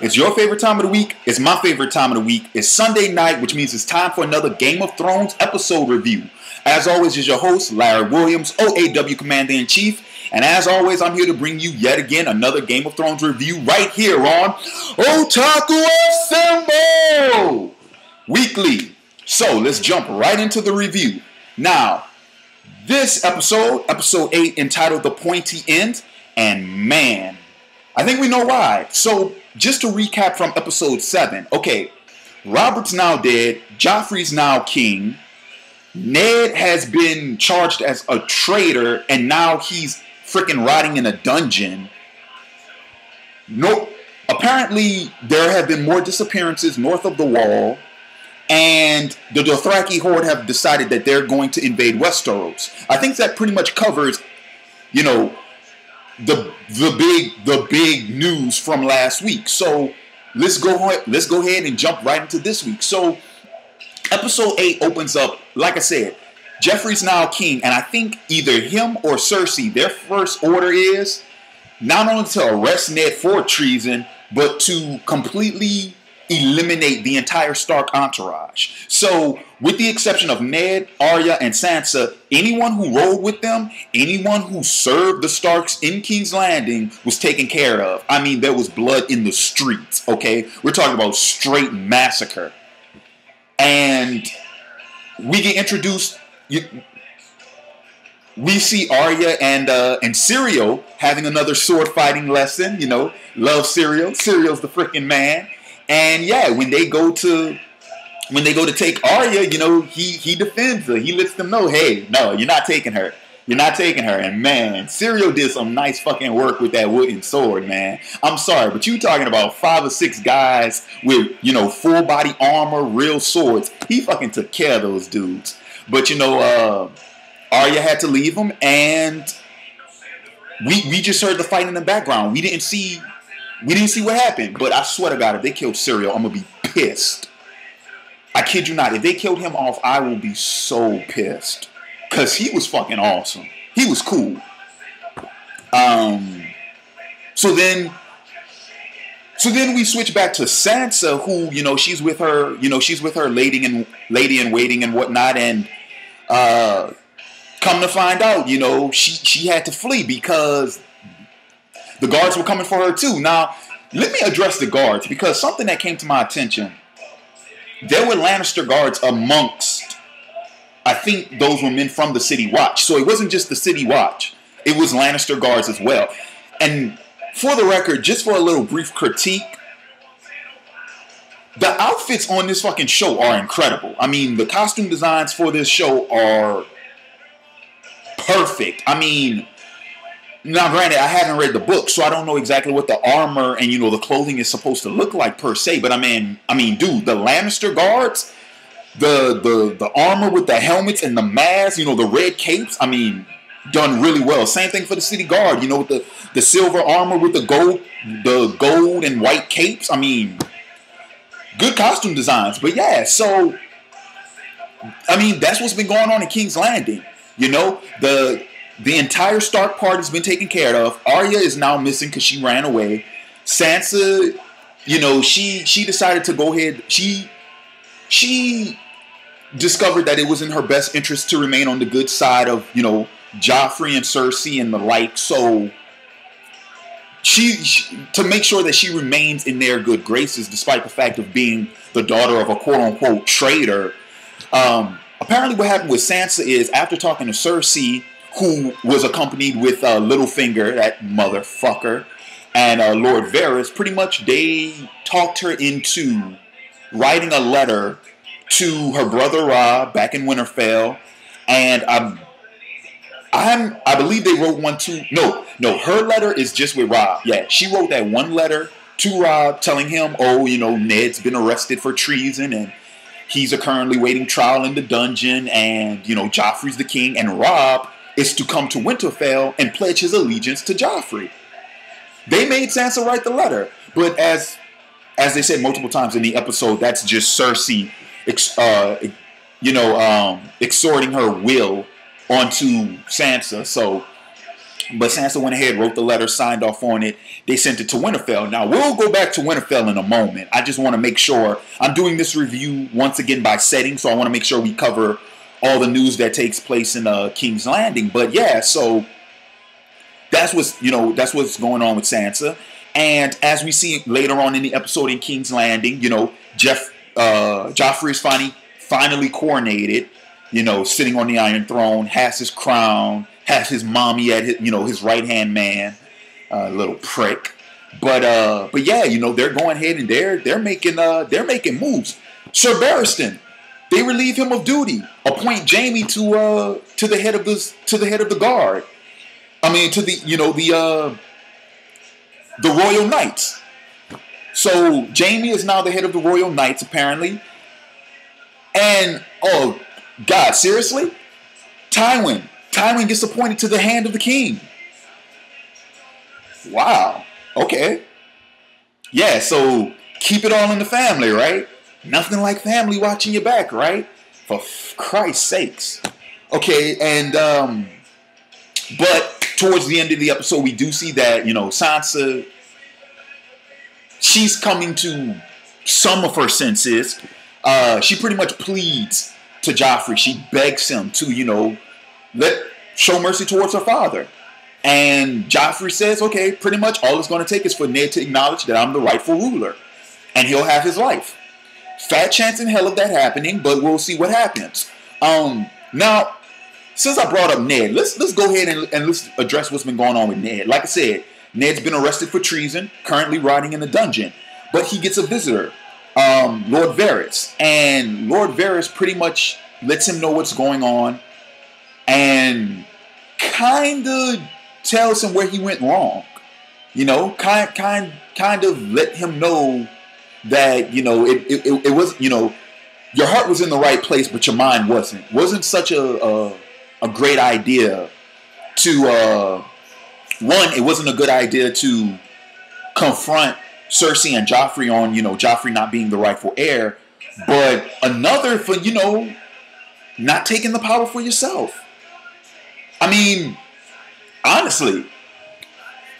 It's your favorite time of the week. It's my favorite time of the week. It's Sunday night, which means it's time for another Game of Thrones episode review. As always, is your host, Larry Williams, OAW Commander-in-Chief. And as always, I'm here to bring you yet again another Game of Thrones review right here on Otaku Assemble Weekly. So let's jump right into the review. Now, this episode 8, entitled The Pointy End, and man, I think we know why. So, just to recap from episode 7. Okay, Robert's now dead. Joffrey's now king. Ned has been charged as a traitor, and now he's freaking rotting in a dungeon. Apparently, there have been more disappearances north of the wall, and the Dothraki horde have decided that they're going to invade Westeros. I think that pretty much covers, you know, the big news from last week. So let's go ahead and jump right into this week. So episode 8 opens up, like I said, Joffrey's now king, and I think either him or Cersei, their first order is not only to arrest Ned for treason, but to completely eliminate the entire Stark entourage. So, with the exception of Ned, Arya, and Sansa, anyone who rode with them, anyone who served the Starks in King's Landing was taken care of. I mean, there was blood in the streets, okay? We're talking about straight massacre. And we get introduced, we see Arya and Syrio having another sword fighting lesson, you know, love Syrio. Syrio's the freaking man. And yeah, when they go to take Arya, you know, he defends her. He lets them know, hey, no, you're not taking her. You're not taking her. And man, Syrio did some nice fucking work with that wooden sword, man. I'm sorry, but you talking about 5 or 6 guys with, you know, full body armor, real swords. He fucking took care of those dudes. But you know, Arya had to leave him, and we just heard the fight in the background. We didn't see what happened, but I swear to God, if they killed Syrio, I'm going to be pissed. I kid you not. If they killed him off, I will be so pissed. Because he was fucking awesome. He was cool. So then we switch back to Sansa, who, you know, she's with her lady in waiting and whatnot, and come to find out, you know, she had to flee because the guards were coming for her too. Now, let me address the guards, because something that came to my attention. There were Lannister guards amongst, I think those were men from the City Watch. So it wasn't just the City Watch. It was Lannister guards as well. And for the record, just for a little brief critique, the outfits on this fucking show are incredible. I mean, the costume designs for this show are perfect. I mean, now, granted, I haven't read the book, so I don't know exactly what the armor and, you know, the clothing is supposed to look like per se. But I mean, dude, the Lannister guards, the armor with the helmets and the masks, you know, the red capes, I mean, done really well. Same thing for the city guard, you know, with the silver armor with the gold and white capes. I mean, good costume designs. But yeah, so I mean, that's what's been going on in King's Landing. You know, the entire Stark party's been taken care of. Arya is now missing because she ran away. Sansa, you know, she decided to go ahead. She discovered that it was in her best interest to remain on the good side of, you know, Joffrey and Cersei and the like. So she to make sure that she remains in their good graces, despite the fact of being the daughter of a quote-unquote traitor. Apparently what happened with Sansa is, after talking to Cersei, who was accompanied with Littlefinger, that motherfucker, and Lord Varys, pretty much they talked her into writing a letter to her brother Robb back in Winterfell, and I believe they wrote one to, no, her letter is just with Robb. Yeah, she wrote that one letter to Robb telling him, oh, you know, Ned's been arrested for treason, and he's currently waiting trial in the dungeon, and, you know, Joffrey's the king, and Robb is to come to Winterfell and pledge his allegiance to Joffrey. They made Sansa write the letter, but as they said multiple times in the episode, that's just Cersei, exhorting her will onto Sansa. So But Sansa went ahead, wrote the letter, signed off on it. They sent it to Winterfell. Now, we'll go back to Winterfell in a moment. I just want to make sure. I'm doing this review once again by setting, so I want to make sure we cover all the news that takes place in King's Landing. But yeah, so that's what's going on with Sansa. And as we see later on in the episode in King's Landing, Joffrey is finally coronated, sitting on the Iron Throne, has his crown, has his mommy at his right-hand man, little prick. But yeah, they're going ahead and they're making moves. Sir Barristan, they relieve him of duty, appoint Jaime to the head of the guard. I mean, to the Royal Knights. So Jaime is now the head of the Royal Knights, apparently. And oh God, seriously? Tywin gets appointed to the hand of the king. Wow. Okay. Yeah, so keep it all in the family, right? Nothing like family watching your back, right? For Christ's sakes. Okay, and but towards the end of the episode, we do see that, Sansa, she's coming to some of her senses. She pretty much pleads to Joffrey. She begs him to, show mercy towards her father. And Joffrey says, okay, pretty much all it's going to take is for Ned to acknowledge that I'm the rightful ruler. And he'll have his life. Fat chance in hell of that happening, but we'll see what happens. Now, since I brought up Ned, let's go ahead and let's address what's been going on with Ned. Like I said, Ned's been arrested for treason, currently rotting in a dungeon. But he gets a visitor, Lord Varys. And Lord Varys pretty much lets him know what's going on and kind of tells him where he went wrong. Kind of let him know that, it was, your heart was in the right place, but your mind wasn't. Wasn't such a great idea to, it wasn't a good idea to confront Cersei and Joffrey on, Joffrey not being the rightful heir, but another for, not taking the power for yourself. I mean, honestly,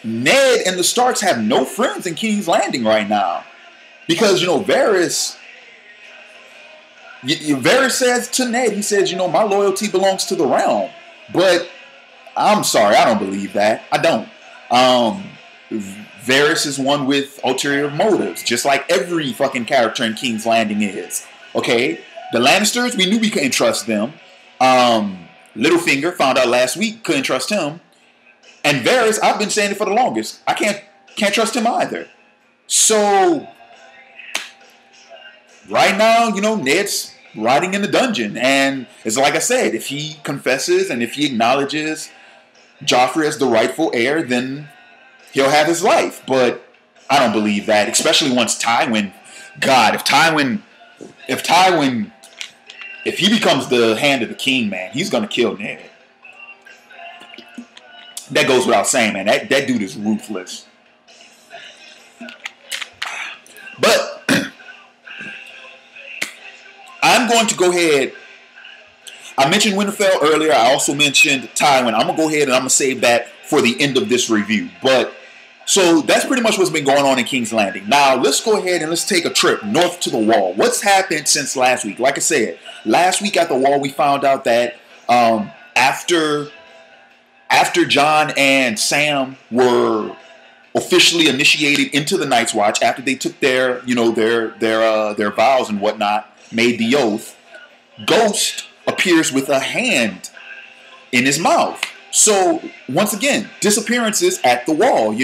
Ned and the Starks have no friends in King's Landing right now. Because, Varys says to Ned, he says, my loyalty belongs to the realm. But I'm sorry, I don't believe that. I don't. Varys is one with ulterior motives, just like every fucking character in King's Landing is. Okay? The Lannisters, we knew we couldn't trust them. Littlefinger, found out last week, couldn't trust him. And Varys, I've been saying it for the longest. I can't trust him either. So, right now, Ned's rotting in the dungeon. And it's like I said, if he confesses and if he acknowledges Joffrey as the rightful heir, then he'll have his life. But I don't believe that, especially once Tywin, God, if he becomes the hand of the king, man, he's going to kill Ned. That goes without saying, man. That dude is ruthless. But I'm going to go ahead. I mentioned Winterfell earlier. I also mentioned Tywin. I'm going to go ahead and I'm going to save that for the end of this review. But so that's pretty much what's been going on in King's Landing. Now, let's go ahead and let's take a trip north to the Wall. What's happened since last week? Like I said, last week at the Wall, we found out that after Jon and Sam were officially initiated into the Night's Watch, after they took their vows and whatnot, made the oath, Ghost appears with a hand in his mouth. So once again, disappearances at the Wall.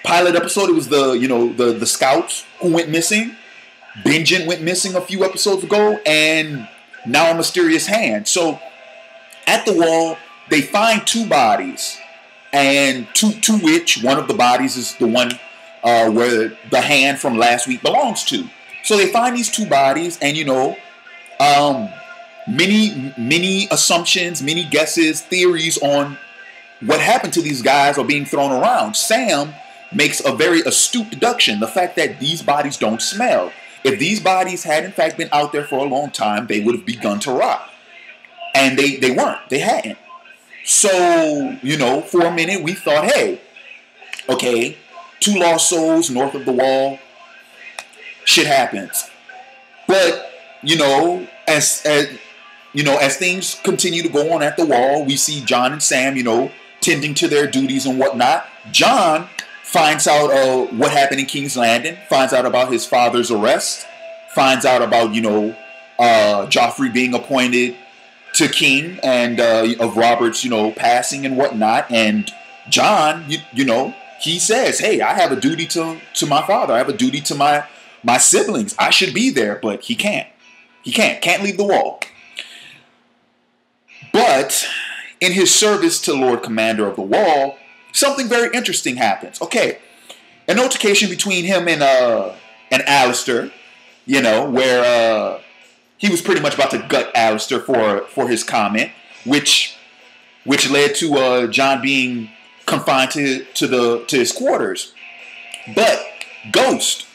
Pilot episode, it was the scouts who went missing. Benjen went missing a few episodes ago, and now a mysterious hand. So at the Wall, they find two bodies, and to which one of the bodies is the one where the hand from last week belongs to. So they find these two bodies, and many assumptions, many guesses, theories on what happened to these guys are being thrown around. Sam makes a very astute deduction: the fact that these bodies don't smell. If these bodies had in fact been out there for a long time, they would have begun to rot. And they weren't. They hadn't. So, for a minute we thought, hey, okay, two lost souls north of the wall, shit happens. But, as things continue to go on at the wall, we see Jon and Sam, tending to their duties and whatnot. Jon finds out what happened in King's Landing, finds out about his father's arrest, finds out about, Joffrey being appointed to king and of Robert's, passing and whatnot. And Jon, he says, hey, I have a duty to my father. I have a duty to my siblings. I should be there, but he can't. Can't leave the wall. But in his service to Lord Commander of the Wall, something very interesting happens. Okay, an altercation between him and Alistair, where he was pretty much about to gut Alistair for his comment, which led to Jon being confined to his quarters. But Ghost,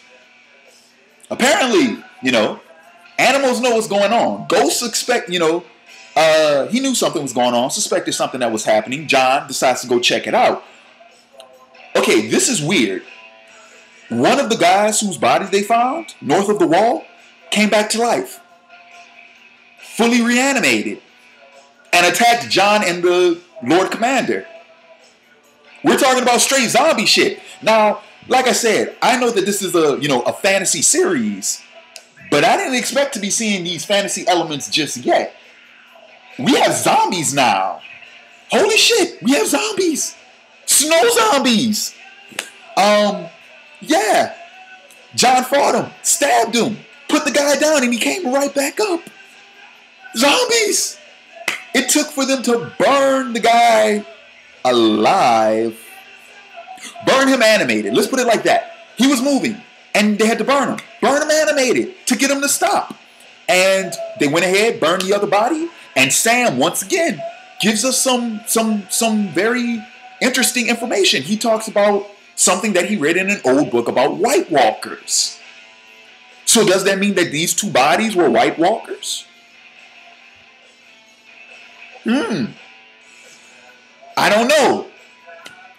apparently, animals know what's going on. Ghost suspect, he knew something was going on, suspected something that was happening. Jon decides to go check it out. Okay, this is weird. One of the guys whose bodies they found north of the wall came back to life, fully reanimated, and attacked Jon and the Lord Commander. We're talking about straight zombie shit. Now, like I said, I know that this is a fantasy series, but I didn't expect to be seeing these fantasy elements just yet. We have zombies now. Holy shit, we have zombies. Snow zombies. Yeah. Jon fought him, stabbed him, put the guy down, and he came right back up. Zombies. It took for them to burn the guy alive. Burn him animated. Let's put it like that. He was moving, and they had to burn him. Burn him animated to get him to stop. And they went ahead, burned the other body. And Sam, once again, gives us some very interesting information. He talks about something that he read in an old book about White Walkers. So does that mean that these two bodies were White Walkers? I don't know.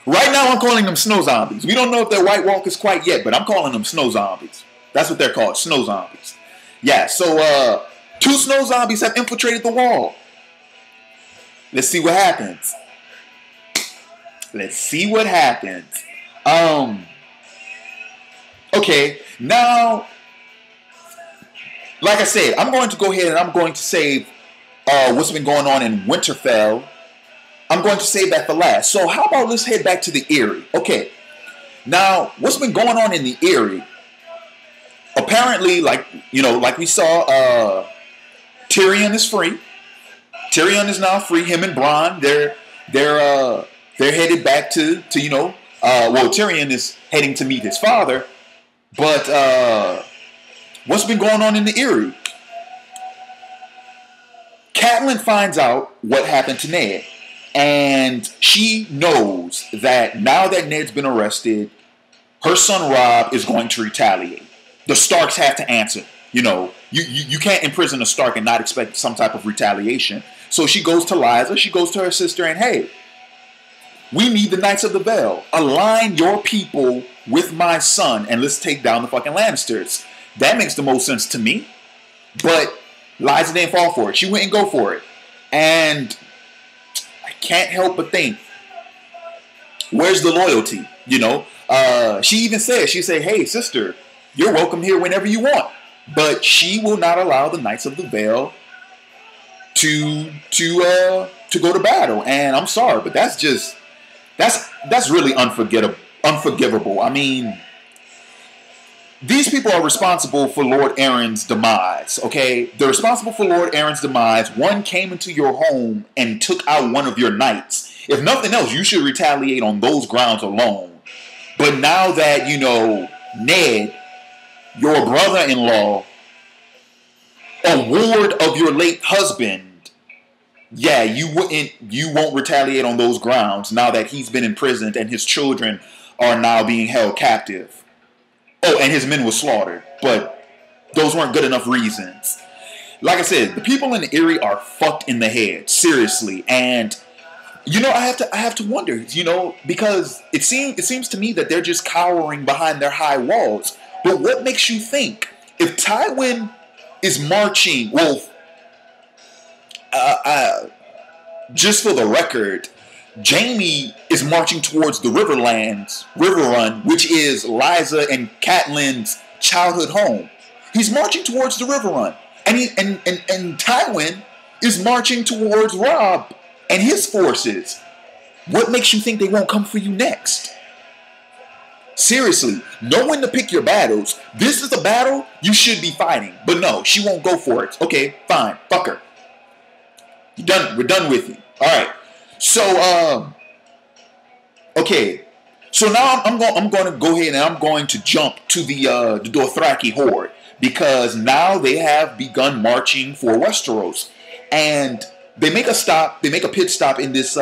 Right now I'm calling them snow zombies. We don't know if they're White Walkers quite yet, but I'm calling them snow zombies. That's what they're called, snow zombies. Yeah, so two snow zombies have infiltrated the wall. Let's see what happens. Let's see what happens. Okay, now, like I said, I'm going to go ahead and I'm going to save what's been going on in Winterfell. I'm going to save that for last. So how about let's head back to the Eyrie. Okay, now, what's been going on in the Eyrie? Apparently, like we saw, Tyrion is free. Tyrion is now free. Him and Bronn, they're headed back to Tyrion is heading to meet his father. But what's been going on in the Eyrie? Catelyn finds out what happened to Ned, and she knows that now that Ned's been arrested, her son Robb is going to retaliate. The Starks have to answer. You can't imprison a Stark and not expect some type of retaliation. So she goes to Liza, she goes to her sister, and hey, we need the Knights of the Vale. Align your people with my son, and let's take down the fucking Lannisters. That makes the most sense to me. But Liza didn't fall for it. She wouldn't go for it. And I can't help but think, where's the loyalty? She even said, hey, sister, you're welcome here whenever you want. But she will not allow the Knights of the Vale to go to battle. And I'm sorry, but that's really unforgivable. I mean, these people are responsible for Lord Aaron's demise, okay? They're responsible for Lord Aaron's demise. One came into your home and took out one of your knights. If nothing else, you should retaliate on those grounds alone. But now that, Ned, your brother-in-law, a ward of your late husband, yeah, you won't retaliate on those grounds now that he's been imprisoned and his children are now being held captive. Oh, and his men were slaughtered, but those weren't good enough reasons. Like I said, the people in the Eyrie are fucked in the head, seriously. And, I have to wonder, because it seems to me that they're just cowering behind their high walls. But what makes you think if Tywin is marching? Well, just for the record, Jaime is marching towards the River Run, which is Liza and Catelyn's childhood home. He's marching towards the River Run, and Tywin is marching towards Robb and his forces. What makes you think they won't come for you next? Seriously, know when to pick your battles. This is a battle you should be fighting, but no, she won't go for it. Okay, fine, fuck her. You're done. We're done with you. All right. So, okay. So now I'm going to go ahead and I'm going to jump to the Dothraki horde, because now they have begun marching for Westeros, and they make a stop. They make a pit stop in this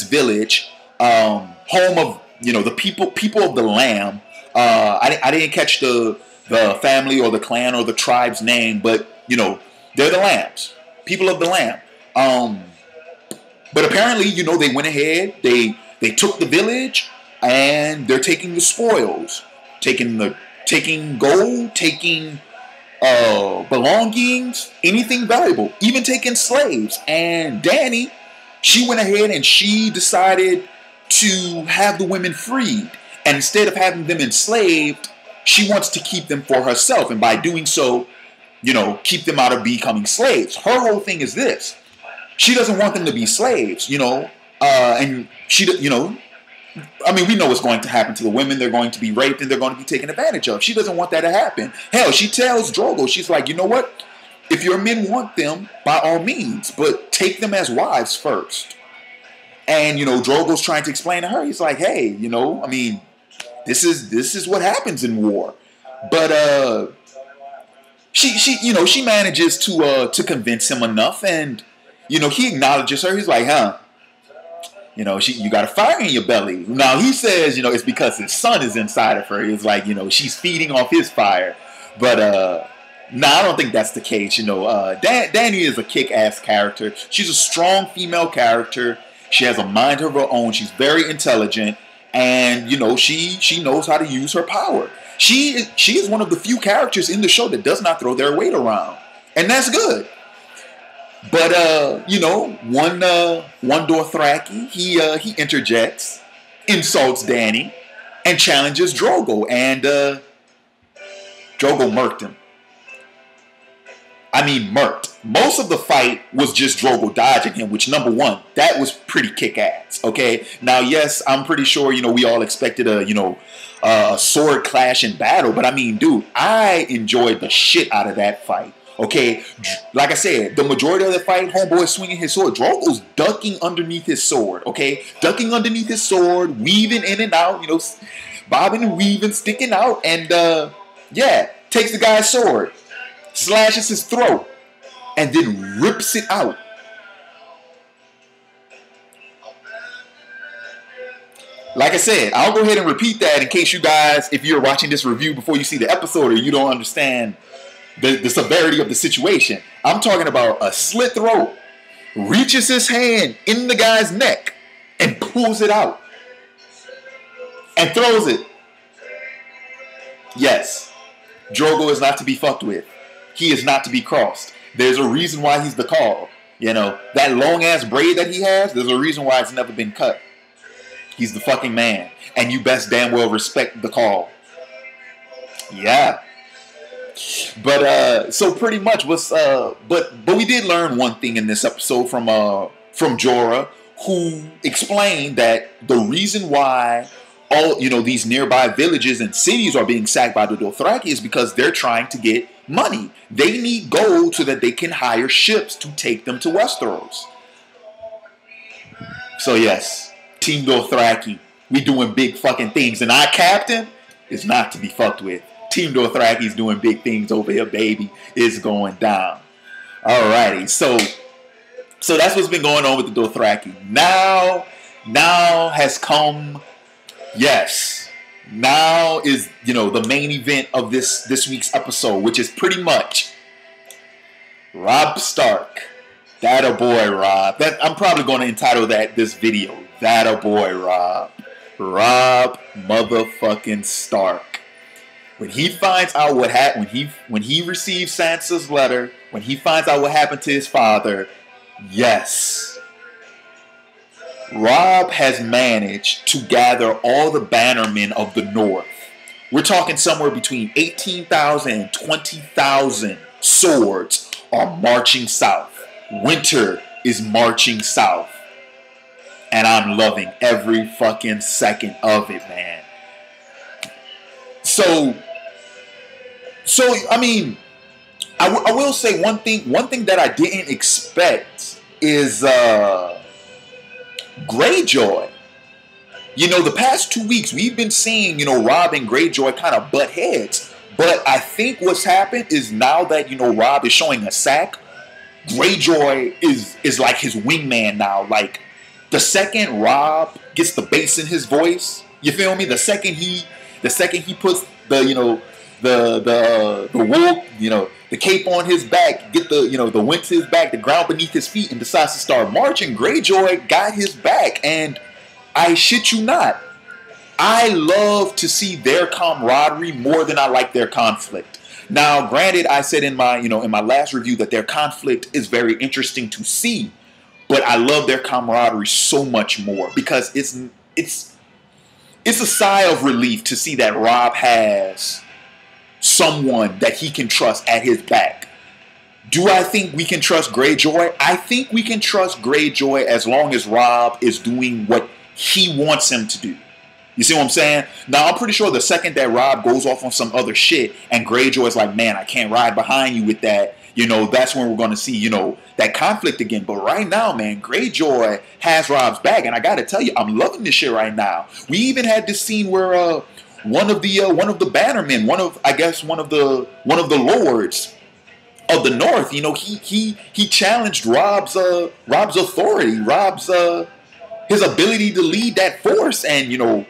village, home of the people of the Lamb. I didn't catch the family or the clan or the tribe's name, but they're the Lambs, people of the Lamb. But apparently, they went ahead. They took the village, and they're taking the spoils, taking gold, taking belongings, anything valuable, even taking slaves. And Dany, she went ahead and she decided to have the women freed, and instead of having them enslaved, she wants to keep them for herself, and by doing so, keep them out of becoming slaves. Her whole thing is this. She doesn't want them to be slaves, and she, we know what's going to happen to the women. They're going to be raped and they're going to be taken advantage of. She doesn't want that to happen. Hell, she tells Drogo, she's like, you know what? If your men want them, by all means, but take them as wives first. And, Drogo's trying to explain to her. He's like, hey, this is what happens in war. But she manages to convince him enough, and he acknowledges her. He's like, you got a fire in your belly. Now he says, it's because his son is inside of her. It's like, she's feeding off his fire. But I don't think that's the case. Dany is a kick-ass character. She's a strong female character. She has a mind of her own. She's very intelligent, and she knows how to use her power. She is one of the few characters in the show that does not throw their weight around, and that's good. But one Dothraki, he interjects, insults Dany, and challenges Drogo, and Drogo murked him. Murked. Most of the fight was just Drogo dodging him, which, number one, that was pretty kick-ass, okay? Now, yes, I'm pretty sure, we all expected a sword clash in battle, but dude, I enjoyed the shit out of that fight, okay? Like I said, the majority of the fight, homeboy swinging his sword, Drogo's ducking underneath his sword, okay? Ducking underneath his sword, weaving in and out, bobbing and weaving, sticking out, and, takes the guy's sword, slashes his throat, and then rips it out. Like I said, I'll go ahead and repeat that in case you guys, if you're watching this review before you see the episode or you don't understand the severity of the situation. I'm talking about a slit throat, reaches his hand in the guy's neck and pulls it out and throws it. Yes, Drogo is not to be fucked with. He is not to be crossed. There's a reason why he's the Khal. That long-ass braid that he has, there's a reason why it's never been cut. He's the fucking man. And you best damn well respect the Khal. Yeah. But, so pretty much but we did learn one thing in this episode from Jorah, who explained that the reason why all, these nearby villages and cities are being sacked by the Dothraki is because they're trying to get money. They need gold so that they can hire ships to take them to Westeros. So yes, Team Dothraki, we doing big fucking things, and our captain is not to be fucked with. Team Dothraki is doing big things over here, baby. It's going down. Alrighty, so that's what's been going on with the Dothraki. Now has come. Yes, now is, the main event of this week's episode, which is pretty much Robb Stark That a boy, Robb. That I'm probably going to entitle this video. That a boy, Robb. Robb motherfucking Stark. When he finds out what happened, when he receives Sansa's letter, when he finds out what happened to his father, yes, Robb has managed to gather all the bannermen of the North. We're talking somewhere between 18,000 and 20,000 swords are marching south. Winter is marching south. And I'm loving every fucking second of it, man. So I mean, I will say one thing that I didn't expect is Greyjoy. You know, the past 2 weeks we've been seeing, you know, Robb and Greyjoy kind of butt heads. But I think what's happened is now that, you know, Robb is showing a sack, Greyjoy is like his wingman now. Like, the second Robb gets the bass in his voice, you feel me? The second he puts the, you know, the wool, you know, the cape on his back, get the, you know, the wind to his back, the ground beneath his feet, and decides to start marching, Greyjoy got his back. And I shit you not, I love to see their camaraderie more than I like their conflict. Now, granted, I said in my, you know, in my last review that their conflict is very interesting to see, but I love their camaraderie so much more because it's a sigh of relief to see that Robb has someone that he can trust at his back. Do I think we can trust Greyjoy? I think we can trust Greyjoy as long as Robb is doing what he wants him to do. You see what I'm saying? Now, I'm pretty sure the second that Robb goes off on some other shit and Greyjoy is like, man, I can't ride behind you with that, you know, that's when we're going to see, you know, that conflict again. But right now, man, Greyjoy has Robb's back. And I got to tell you, I'm loving this shit right now. We even had this scene where one of the bannermen, one of the lords of the North, you know, he challenged Robb's authority, his ability to lead that force. And, you know,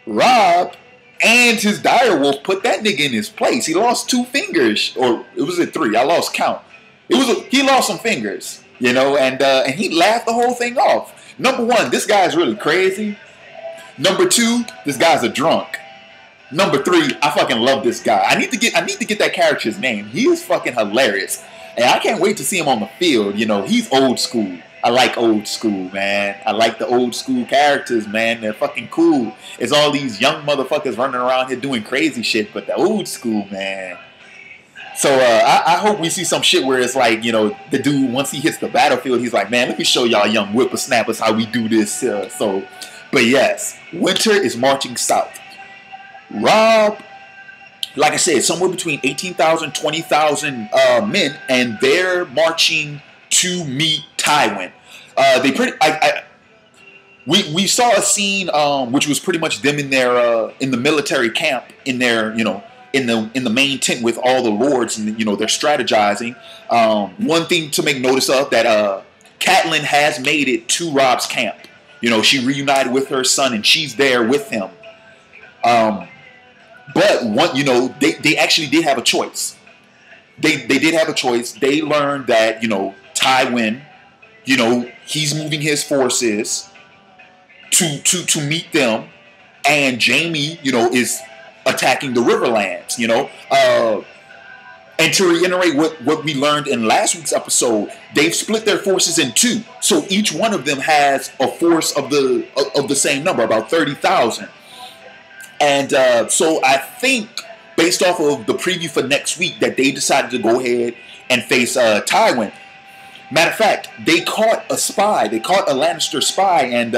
Robb and his direwolf put that nigga in his place. He lost 2 fingers, or it was 3. I lost count. He lost some fingers, you know, and he laughed the whole thing off. Number 1, this guy's really crazy. Number 2, this guy's a drunk. Number 3, I fucking love this guy. I need to get that character's name. He is fucking hilarious, and I can't wait to see him on the field. You know, he's old school. I like old school, man. I like the old school characters, man. They're fucking cool. It's all these young motherfuckers running around here doing crazy shit, but the old school, man. So I hope we see some shit where it's like, you know, the dude, once he hits the battlefield, he's like, man, let me show y'all young whippersnappers how we do this. But yes, winter is marching south. Robb, like I said, somewhere between 18,000, 20,000 men, and they're marching to meet Tywin. We saw a scene which was pretty much them in their in the military camp, in their, you know, in the main tent with all the lords, and, you know, they're strategizing. One thing to make notice of, that Catelyn has made it to Robb's camp. You know, she reunited with her son and she's there with him. But one, you know, they actually did have a choice. They did have a choice. They learned that, you know, Tywin, you know, he's moving his forces to meet them, and Jaime, you know, is attacking the Riverlands, you know. And to reiterate what we learned in last week's episode, they've split their forces in 2. So each one of them has a force of the same number, about 30,000. And so I think, based off of the preview for next week, that they decided to go ahead and face Tywin. Matter of fact, they caught a spy. They caught a Lannister spy, and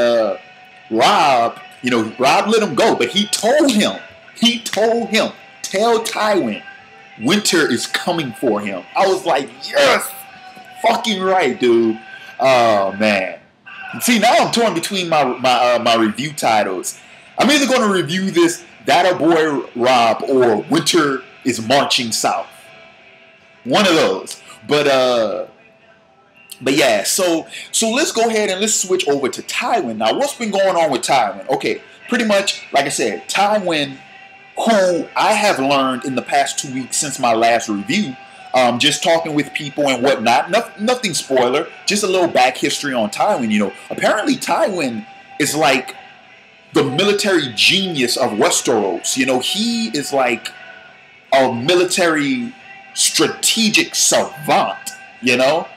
Robb, you know, Robb let him go, but he told him, tell Tywin, winter is coming for him. I was like, yes, fucking right, dude. Oh, man. See, now I'm torn between my review titles. I'm either going to review this, That a Boy Robb, or Winter is Marching South. One of those. But yeah, so let's go ahead and let's switch over to Tywin. Now, what's been going on with Tywin? Okay, pretty much, like I said, Tywin, who I have learned in the past 2 weeks since my last review, just talking with people and whatnot. Nothing spoiler, just a little back history on Tywin. You know, apparently Tywin is like the military genius of Westeros. You know, he is like a military strategic savant, you know,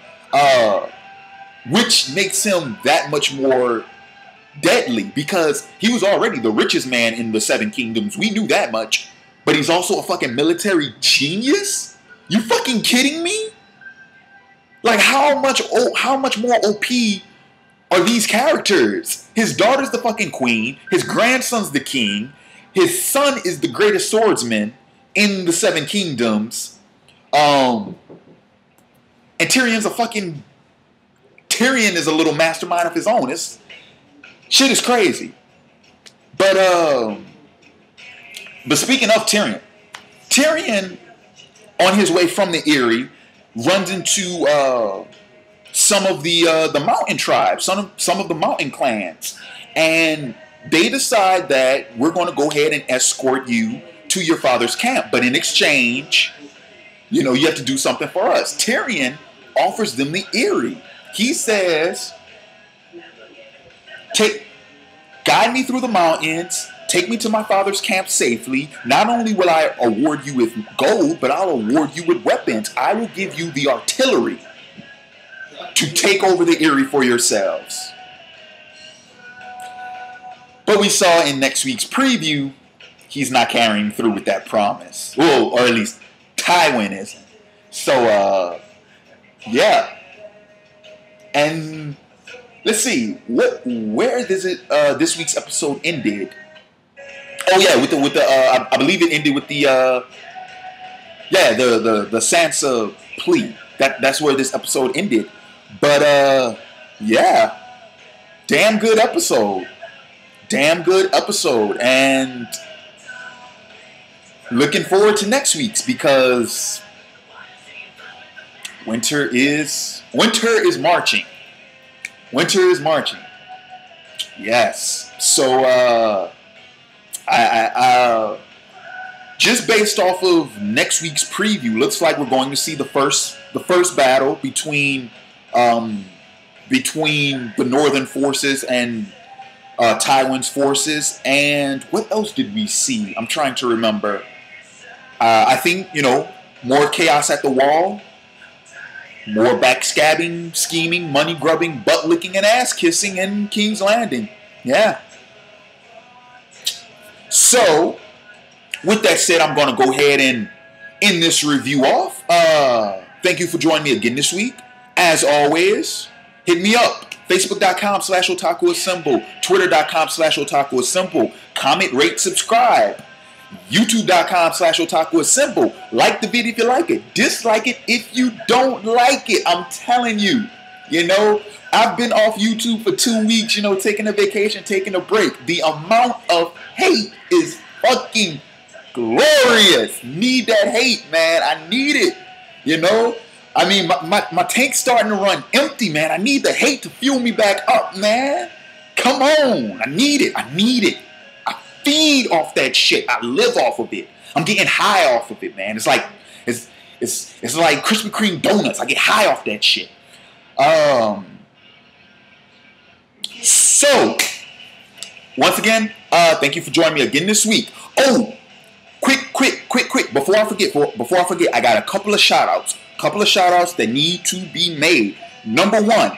which makes him that much more deadly because he was already the richest man in the Seven Kingdoms. We knew that much, but he's also a fucking military genius. You fucking kidding me? Like how much more OP are these characters? His daughter's the fucking queen. His grandson's the king. His son is the greatest swordsman in the Seven Kingdoms. And Tyrion is a little mastermind of his own. Shit is crazy. But speaking of Tyrion on his way from the Eyrie runs into some of the mountain tribes, some of the mountain clans, and they decide that we're going to go ahead and escort you to your father's camp, but in exchange, you know, you have to do something for us. Tyrion offers them the Eyrie. He says, guide me through the mountains, take me to my father's camp safely. Not only will I award you with gold, but I'll award you with weapons. I will give you the artillery to take over the Eyrie for yourselves. But we saw in next week's preview, he's not carrying through with that promise. Well, or at least Tywin isn't. So, yeah. And let's see, where does it this week's episode ended? Oh yeah, with the I believe it ended with the Sansa plea. That's where this episode ended. But yeah, damn good episode, and looking forward to next week's because winter is marching. Winter is marching. Yes. So I just based off of next week's preview, looks like we're going to see the first battle between the Northern forces and Tywin's forces. And what else did we see? I'm trying to remember. I think, you know, more chaos at the wall, more backstabbing, scheming, money grubbing, butt licking, and ass kissing in King's Landing. Yeah. So, with that said, I'm going to go ahead and end this review off. Thank you for joining me again this week. As always, hit me up. Facebook.com/OtakuAssemble. Twitter.com/OtakuAssemble. Comment, rate, subscribe. YouTube.com/OtakuAssemble. Like the video if you like it. Dislike it if you don't like it. I'm telling you. You know, I've been off YouTube for 2 weeks, you know, taking a vacation, taking a break. The amount of hate is fucking glorious. Need that hate, man. I need it. You know? I mean, my tank's starting to run empty, man. I need the hate to fuel me back up, man. Come on. I need it. I feed off that shit. I live off of it. I'm getting high off of it, man. It's like Krispy Kreme donuts. I get high off that shit. So once again, thank you for joining me again this week. Oh, quick. Before I forget, I got a couple of shout outs that need to be made. Number one,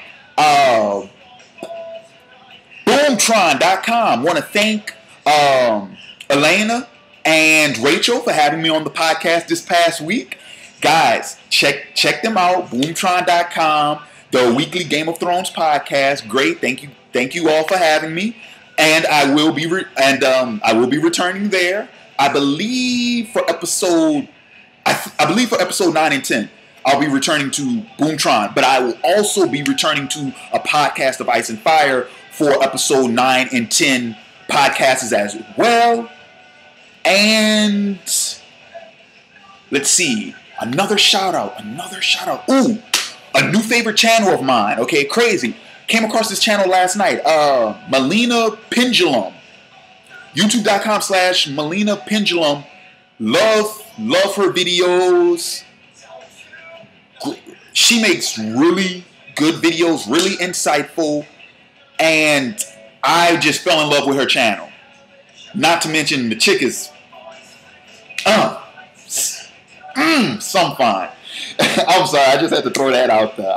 Boomtron.com. Want to thank Elena and Rachel for having me on the podcast this past week. Guys, check them out. Boomtron.com, the weekly Game of Thrones podcast. Great, thank you all for having me. And I will be returning there. I believe for episode 9 and 10. I'll be returning to Boomtron, but I will also be returning to a podcast of Ice and Fire for episode 9 and 10 podcasts as well. And let's see, another shout out. Ooh, a new favorite channel of mine. Okay, crazy. Came across this channel last night. Melina Pendulum. YouTube.com/Melina Pendulum. Love her videos. She makes really good videos, really insightful, and I just fell in love with her channel. Not to mention the chick is some fine. I'm sorry, I just had to throw that out there.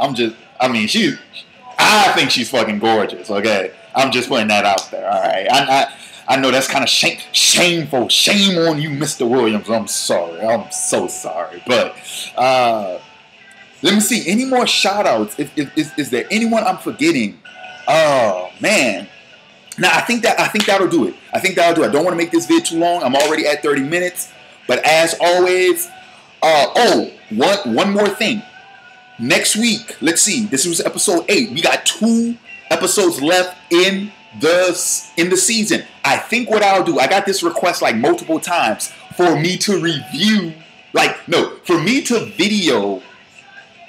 I think she's fucking gorgeous, okay? I'm just putting that out there, alright? I know that's kind of shameful. Shame on you, Mr. Williams. I'm sorry. I'm so sorry. But let me see. Any more shout-outs? Is there anyone I'm forgetting? Oh, man. Now, I think that'll do it. I don't want to make this vid too long. I'm already at 30 minutes. But as always, one more thing. Next week, let's see. This was episode 8. We got 2 episodes left in the season. I think what I'll do, I got this request like multiple times for me to review, for me to video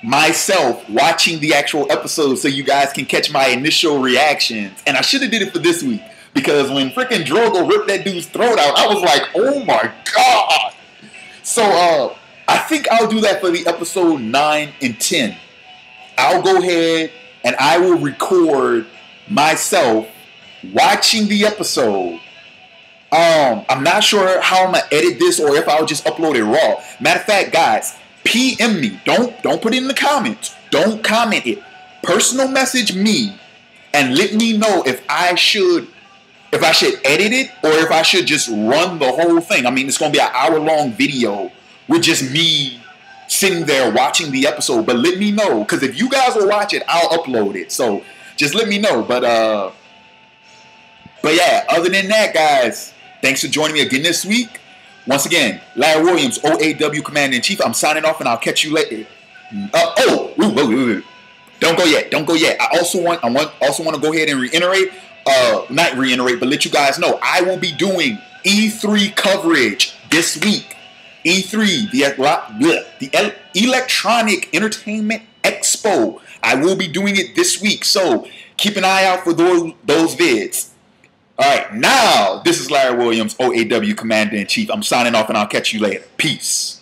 myself watching the actual episode so you guys can catch my initial reactions. And I should have did it for this week, because when freaking Drogo ripped that dude's throat out, I was like, oh my god. So I think I'll do that for the episode 9 and 10. I'll go ahead and I will record myself watching the episode. I'm not sure how I'm gonna edit this, or if I'll just upload it raw. Matter of fact, guys, PM me. Don't put it in the comments. Don't comment it. Personal message me and let me know if I should edit it, or if I should just run the whole thing. I mean, it's gonna be an hour-long video with just me sitting there watching the episode. But let me know, because if you guys will watch it, I'll upload it. So just let me know. But yeah, other than that, guys, thanks for joining me again this week. Once again, Larry Williams, OAW Commander-in-Chief. I'm signing off, and I'll catch you later. Wait. Don't go yet. I also want to go ahead and reiterate, not reiterate, but let you guys know I will be doing E3 coverage this week. E3, the Electronic Entertainment Expo. I will be doing it this week, so keep an eye out for those vids. Alright, now, this is Larry Williams, OAW Commander-in-Chief. I'm signing off, and I'll catch you later. Peace.